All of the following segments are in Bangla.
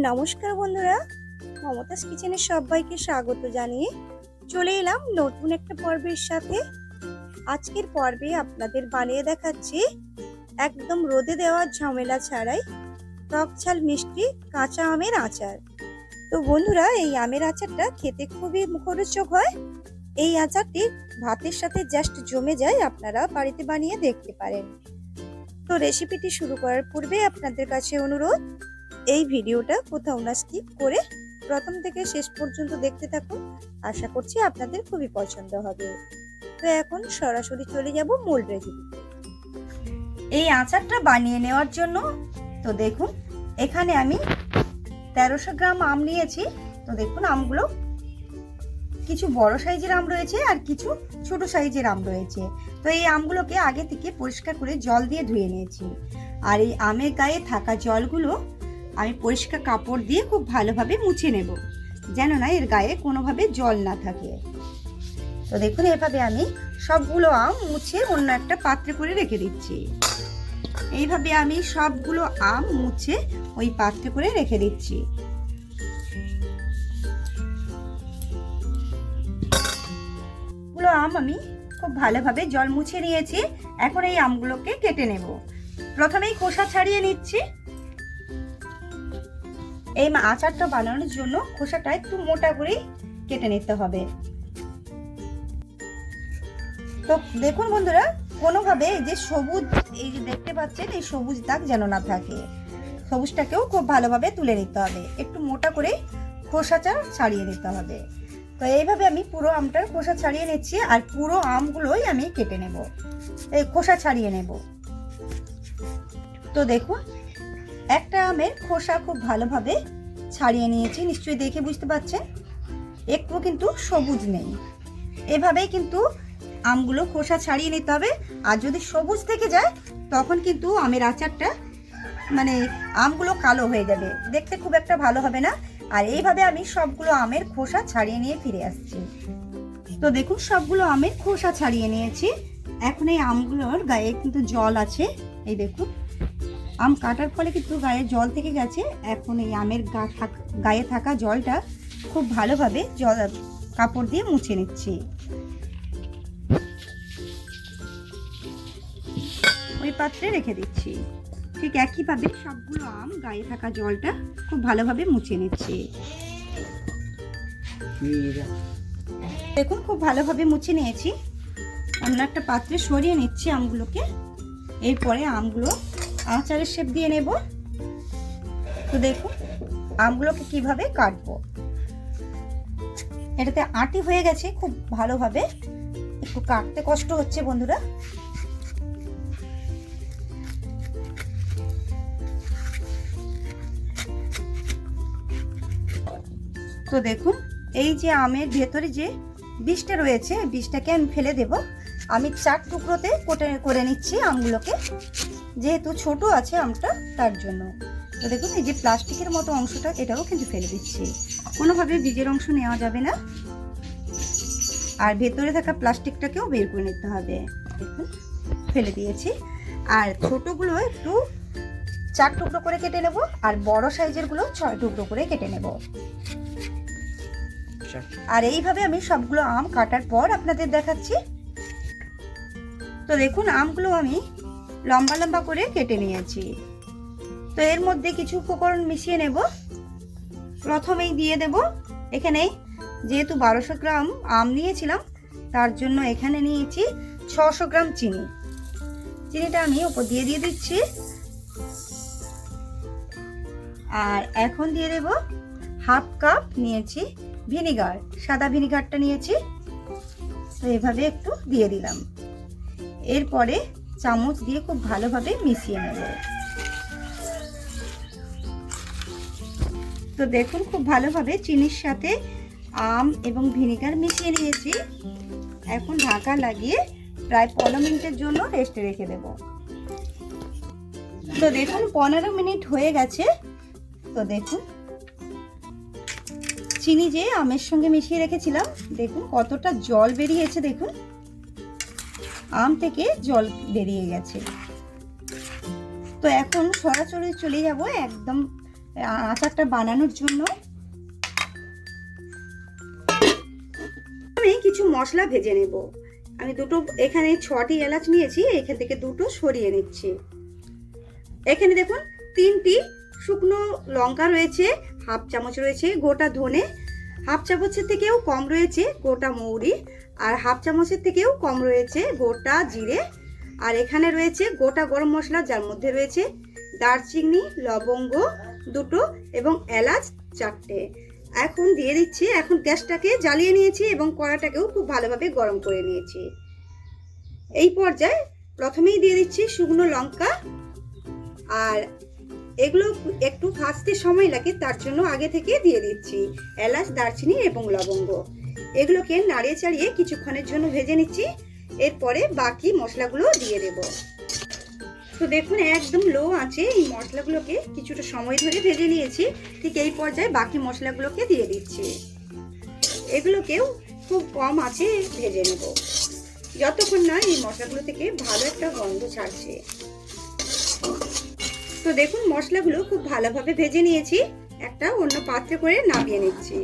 নমস্কার বন্ধুরা, মমতাজ কিচেনে সবাইকে স্বাগত জানিয়ে চলে এলাম নতুন একটা পর্বের সাথে। আজকের পর্বে আপনাদের বানিয়ে দেখাচ্ছি একদম রোদে দেওয়ার ঝামেলা ছাড়াই টক ঝাল মিষ্টি কাঁচা আমের আচার। তো বন্ধুরা, এই আমের আচারটা খেতে খুবই মুখরোচক হয়। এই আচারটি ভাতের সাথে জাস্ট জমে যায়, আপনারা বাড়িতে বানিয়ে দেখতে পারেন। তো রেসিপিটি শুরু করার পূর্বে আপনাদের কাছে অনুরোধ, এই ভিডিওটা কোথাও না স্কিপ করে প্রথম থেকে শেষ পর্যন্ত দেখতে থাকুন। আশা করছি আপনাদের খুবই পছন্দ হবে। তো এখন সরাসরি চলে যাব মূল রেসিপিতে। এই আচারটা বানিয়ে নেওয়ার জন্য তো দেখুন, এখানে আমি 1300 গ্রাম আম নিয়েছি। তো দেখুন, আমগুলো কিছু বড় সাইজের আম রয়েছে আর কিছু ছোট সাইজের আম রয়েছে। তো এই আমগুলোকে আগে থেকে পরিষ্কার করে জল দিয়ে ধুয়ে নিয়েছি। আর এই আমের গায়ে থাকা জলগুলো আমি পরিষ্কার কাপড় দিয়ে খুব ভালোভাবে মুছে নেব, যেন না এর গায়ে কোনোভাবে জল না থাকে। তো দেখুন, এভাবে আমি সবগুলো আম মুছে অন্য একটা পাত্রে করে রেখে দিচ্ছি। এইভাবে আমি সবগুলো আম মুছে ওই পাত্রে করে রেখে দিচ্ছি। গুলো আম আমি খুব ভালোভাবে জল মুছে নিয়েছি। এখন এই আমগুলোকে কেটে নেব। প্রথমেই খোসা ছাড়িয়ে নিচ্ছি। এই আচারটা বানানোর জন্য খোসাটা একটু মোটা করে কেটে নিতে হবে। তো দেখুন বন্ধুরা, কোনোভাবে এই যে সবুজ, এই যে দেখতে পাচ্ছেন, এই সবুজ দাগ যেন না থাকে। সবুজটাকেও খুব ভালোভাবে তুলে নিতে হবে। একটু মোটা করে খোসাটা ছাড়িয়ে নিতে হবে। তো এইভাবে আমি পুরো আমটার খোসা ছাড়িয়ে নিচ্ছি, আর পুরো আমগুলোই আমি কেটে নেব, এই খোসা ছাড়িয়ে নেব। তো দেখুন, একটা আমের খোসা খুব ভালোভাবে ছাড়িয়ে নিয়েছি, নিশ্চয়ই দেখে বুঝতে পারছেন একটু কিন্তু সবুজ নেই। এভাবেই কিন্তু আমগুলো খোসা ছাড়িয়ে নিতে হবে। আর যদি সবুজ থেকে যায় তখন কিন্তু আমের আচারটা আমগুলো কালো হয়ে যাবে, দেখতে খুব একটা ভালো হবে না। আর এইভাবে আমি সবগুলো আমের খোসা ছাড়িয়ে নিয়ে ফিরে আসছি। তো দেখুন, সবগুলো আমের খোসা ছাড়িয়ে নিয়েছি। এখন এই আমগুলোর গায়ে কিন্তু জল আছে। এই দেখুন, আম কাটার ফলে কিন্তু গায়ে জল থেকে গেছে। এখন এই আমের গায়ে থাকা জলটা খুব ভালোভাবে কাপড় দিয়ে মুছে নিচ্ছি। ওই পাত্রে রেখে দিচ্ছি। ঠিক একইভাবে সবগুলো আম গায়ে থাকা জলটা খুব ভালোভাবে মুছে নিচ্ছি। দেখুন, খুব ভালোভাবে মুছে নিয়েছি। অন্য একটা পাত্রে সরিয়ে নিচ্ছি আমগুলোকে। এরপরে আমগুলো আচারের শেপ দিয়ে নেব। তো দেখুন, আমগুলোকে কিভাবে কাটবো। এটাতে আটি হয়ে গেছে খুব ভালোভাবে, একটু কাটতে কষ্ট হচ্ছে বন্ধুরা। তো দেখুন, এই যে আমের ভেতরে যে বীজটা রয়েছে, বীজটাকে আমি ফেলে দেব। আমি 4 টুকরোতে করে নিচ্ছি আমগুলোকে, যেহেতু ছোট আছে আমটা, তার জন্য। তো দেখুন, এই যে প্লাস্টিকের মতো অংশটা, এটাও কিন্তু ফেলে দিচ্ছি। কোনোভাবে বীজের অংশ নেওয়া যাবে না, আর ভেতরে থাকা প্লাস্টিকটাকেও বের করে নিতে হবে। দেখুন, ফেলে দিয়েছি। আর ছোটগুলো একটু 4 টুকরো করে কেটে নেব, আর বড় সাইজের গুলো 6 টুকরো করে কেটে নেব। আর এইভাবে আমি সবগুলো আম কাটার পর আপনাদের দেখাচ্ছি। তো দেখুন, আমগুলো আমি লম্বা লম্বা করে কেটে নিয়েছি। তো এর মধ্যে কিছু উপকরণ মিশিয়ে নেব। প্রথমেই দিয়ে দেব, এখানে যেহেতু 1200 গ্রাম আম নিয়েছিলাম, তার জন্য এখানে নিয়েছি 600 গ্রাম চিনি। চিনিটা আমি উপর দিয়ে দিচ্ছি। আর এখন দিয়ে দেব হাফ কাপ নিয়েছি ভিনিগার, সাদা ভিনিগারটা নিয়েছি। তো এভাবে একটু দিয়ে দিলাম। এরপরে চামচ দিয়ে খুব ভালোভাবে মিশিয়ে নেব। তো দেখুন, খুব ভালোভাবে চিনির সাথে আম এবং ভিনিগার মিশিয়ে নিয়েছি। এখন ঢাকা লাগিয়ে প্রায় 15 মিনিটের জন্য রেস্টে রেখে দেব। তো দেখুন, 15 মিনিট হয়ে গেছে। তো দেখুন, চিনি যে আমের সঙ্গে মিশিয়ে রেখেছিলাম, দেখুন কতটা জল বেরিয়েছে। দেখুন, আম থেকে জল বেরিয়ে গেছে। তো এখন সরাসরি চলে যাব একদম আচারটা বানানোর জন্য আমি কিছু মশলা ভেজে নেব। আমি দুটো এখানে 6টি এলাচ নিয়েছি, এখান থেকে দুটো সরিয়ে নিচ্ছি। এখানে দেখুন 3টি শুকনো লঙ্কা রয়েছে, হাফ চামচ রয়েছে গোটা ধনে, হাফ চামচের থেকেও কম রয়েছে গোটা মৌরি, আর হাফ চামচের থেকেও কম রয়েছে গোটা জিরে, আর এখানে রয়েছে গোটা গরম মশলা, যার মধ্যে রয়েছে দারচিনি, লবঙ্গ দুটো এবং এলাচ 4টে। এখন দিয়ে দিচ্ছি, এখন গ্যাসটাকে জ্বালিয়ে নিয়েছি এবং কড়াটাকেও খুব ভালোভাবে গরম করে নিয়েছি। এই পর্যায়ে প্রথমেই দিয়ে দিচ্ছি শুকনো লঙ্কা, আর এগুলো একটু ভাজতে সময় লাগে, তার জন্য আগে থেকে দিয়ে দিচ্ছি এলাচ, দারচিনি এবং লবঙ্গ। এগুলোকে নাড়িয়ে চাড়িয়ে কিছুক্ষণের জন্য ভেজে নিচ্ছি। এরপরে বাকি মশলাগুলো দিয়ে দেব। তো দেখুন একদম লো আঁচে এই মশলাগুলোকে কিছুটা সময় ধরে ভেজে নিয়েছি। ঠিক এই পর্যায়ে বাকি মশলাগুলোকে দিয়ে দিচ্ছি। এগুলোকেও খুব কম আঁচে ভেজে নেব, যতক্ষণ না এই মশলাগুলো থেকে ভালো একটা গন্ধ ছাড়ছে। তো দেখুন মশলাগুলো খুব ভালোভাবে ভেজে নিয়েছি, একটা অন্য পাত্রে করে নামিয়ে নিচ্ছি।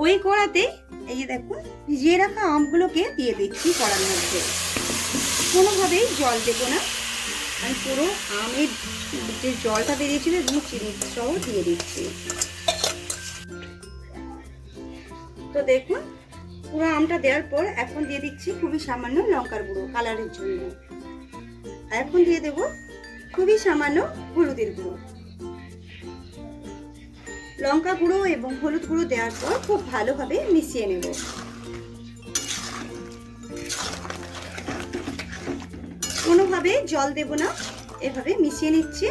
ওই কড়াতে এই যে দেখুন ভিজিয়ে রাখা আমগুলোকে দিয়ে দিচ্ছি কড়ার মধ্যে। কোনোভাবেই জল দেবো না, আমি পুরো আমের যে জলটা বেরিয়েছিল এবং চিনি সহ দিয়ে দিচ্ছি। তো দেখুন পুরো আমটা দেওয়ার পর এখন দিয়ে দিচ্ছি খুবই সামান্য লঙ্কার গুঁড়ো কালারের জন্য। এখন দিয়ে দেব খুবই সামান্য হলুদের গুঁড়ো। লঙ্কা গুঁড়ো এবং হলুদ গুঁড়ো দেওয়ার পর খুব ভালোভাবে মিশিয়ে নেব। কোনোভাবে জল দেব না, এভাবে মিশিয়ে নিচ্ছি।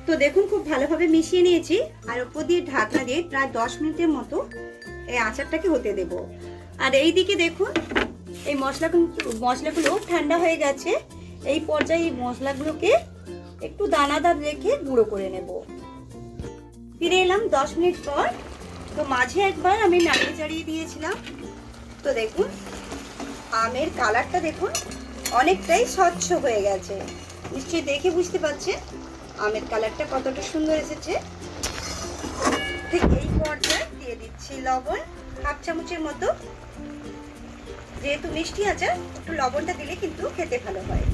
তো দেখুন খুব ভালোভাবে মিশিয়ে নিয়েছি, আর উপর দিয়ে ঢাকনা দিয়ে প্রায় 10 মিনিটের মতো এই আচারটাকে হতে দেব। আর এই দিকে দেখুন এই মশলাগুলো ঠান্ডা হয়ে গেছে। এই পর্যায়ে এই মশলাগুলোকে একটু দানাদার রেখে গুঁড়ো করে নেব। ফিরে এলাম 10 মিনিট পর। তো মাঝে একবার আমি নাড়িয়ে চাড়িয়ে দিয়েছিলাম। তো দেখুন আমের কালারটা দেখুন অনেকটাই স্বচ্ছ হয়ে গেছে, নিশ্চয়ই দেখে বুঝতে পারছেন আমের কালারটা কতটা সুন্দর এসেছে। ঠিক এই পর্যায়ে দিয়ে দিচ্ছি লবণ হাফ চামচের মতো। যেহেতু মিষ্টি আচার একটু লবণটা দিলে কিন্তু খেতে ভালো হয়।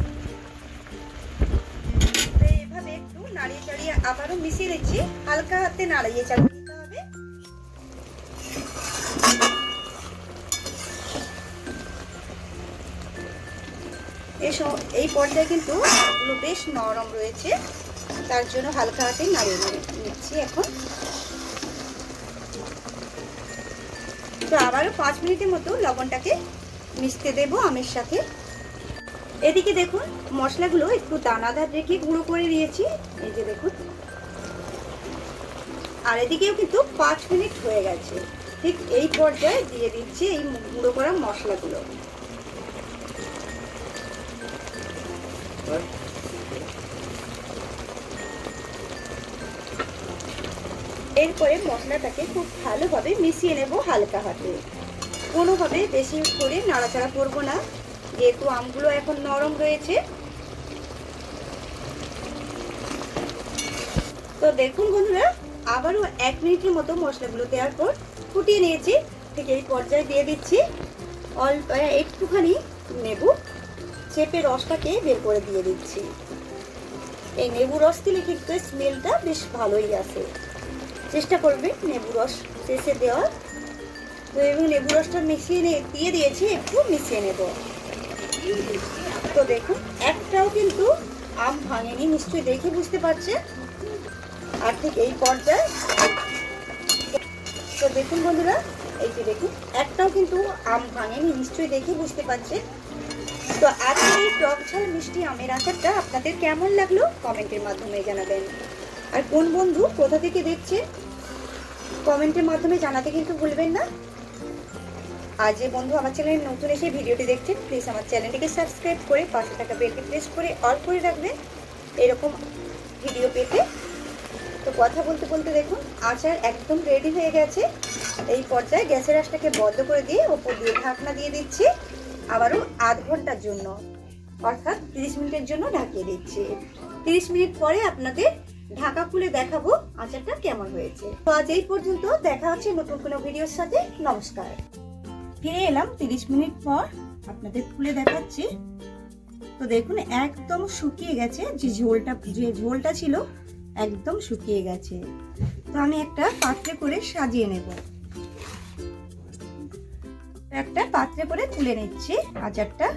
তো এইভাবে একটু নাড়িয়ে চাড়িয়ে আবারও মিশিয়ে দিচ্ছি, হালকা হাতে নাড়িয়ে চাড়িয়ে দিতে হবে। এই পর্যায়ে কিন্তু এগুলো বেশ নরম রয়েছে, তার জন্য হালকা হাতে নাড়িয়ে নিচ্ছি এখন। তো আবারও 5 মিনিটের মতো লবণটাকে মিশতে দেব আমের সাথে। এদিকে দেখুন মশলাগুলো একটু দানাদার রেখে গুঁড়ো করে নিয়েছি, এই যে দেখুন। আর এদিকেও কিন্তু 5 মিনিট হয়ে গেছে। ঠিক এই পর্যায়ে দিয়ে দিচ্ছি এই গুঁড়ো করা মশলাগুলো। এরপরে মশলাটাকে খুব ভালোভাবে মিশিয়ে নেব হালকা হাতে, কোনোভাবে বেশি করে নাড়াচাড়া করব না, যেহেতু আমগুলো এখন নরম রয়েছে। তো দেখুন বন্ধুরা আবারও 1 মিনিটের মতো মশলাগুলো দেওয়ার পর ফুটিয়ে নিয়েছি। ঠিক এই পর্যায়ে দিয়ে দিচ্ছি অল্প একটুখানি লেবু চেপে রসটাকে বের করে দিয়ে দিচ্ছি। এই লেবু রস দিলে কিন্তু স্মেলটা বেশ ভালোই আসে, চেষ্টা করবে লেবু রস শেষে দেওয়ার। তো এবং লেবু রসটা মিশিয়ে দিয়ে দিয়েছি, একটু মিশিয়ে নেব। তো দেখুন একটাও কিন্তু আম ভাঙেনি, নিশ্চয়ই দেখে বুঝতে পারছেন। আর ঠিক এই পর্যায়ে তো দেখুন বন্ধুরা এই যে দেখুন একটাও কিন্তু আম ভাঙেনি, নিশ্চয়ই দেখে বুঝতে পারছেন। তো আজকে এই টক ঝাল মিষ্টি আমের আচারটা আপনাদের কেমন লাগলো কমেন্টের মাধ্যমে জানাবেন। আর কোন বন্ধু কোথা থেকে দেখছেন কমেন্টের মাধ্যমে জানাতে কিন্তু ভুলবেন না। আর যে বন্ধু আমার চ্যানেলে নতুন এসে ভিডিওটি দেখছেন প্লিজ আমার চ্যানেলটিকে সাবস্ক্রাইব করে পাশে থাকা বেলটি প্রেস করে অল করে রাখবেন এরকম ভিডিও পেতে। তো তো কথা বলতে বলতে দেখুন আচার একদম রেডি হয়ে গেছে। এই পর্যায়ে গ্যাসের আঁচটাকে বন্ধ করে দিয়ে ওপর দিয়ে ঢাকনা দিয়ে দিচ্ছি আবারও আধ ঘন্টার জন্য, অর্থাৎ 30 মিনিটের জন্য ঢাকিয়ে দিচ্ছি। 30 মিনিট পরে আপনাদের ঢাকা খুলে দেখাবো আচারটা কেমন হয়েছে। তো আজ এই পর্যন্ত, দেখা হচ্ছে নতুন কোনো ভিডিওর সাথে। নমস্কার। ফিরে এলাম 30 মিনিট পর, আপনাদের খুলে দেখাচ্ছি। তো দেখুন একদম শুকিয়ে গেছে, যে ঝোলটা ছিল একদম শুকিয়ে গেছে। তো আমি একটা পাত্রে করে সাজিয়ে নেব, একটা পাত্রে করে তুলে নিচ্ছি আচারটা।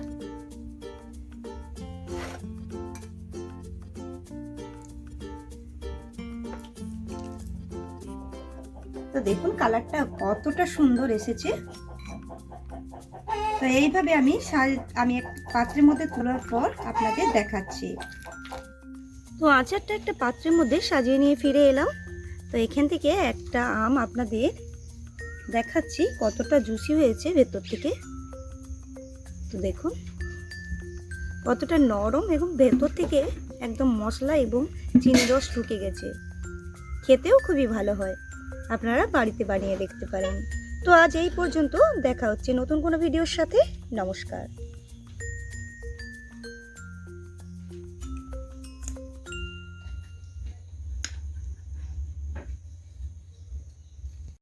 তো দেখুন কালারটা কতটা সুন্দর এসেছে। তো এইভাবে আমি এক পাত্রের মধ্যে তোলার পর আপনাদের দেখাচ্ছি। তো আচারটা একটা পাত্রের মধ্যে সাজিয়ে নিয়ে ফিরে এলাম। তো এখান থেকে একটা আম আপনাদের দেখাচ্ছি কতটা জুসি হয়েছে ভেতর থেকে। তো দেখুন কতটা নরম এবং ভেতর থেকে একদম মশলা এবং চিনি রস ঢুকে গেছে। খেতেও খুবই ভালো হয়, আপনারা বাড়িতে বানিয়ে দেখতে পারেন। তো আজ এই পর্যন্ত, দেখা হচ্ছে নতুন কোনো ভিডিওর সাথে। নমস্কার।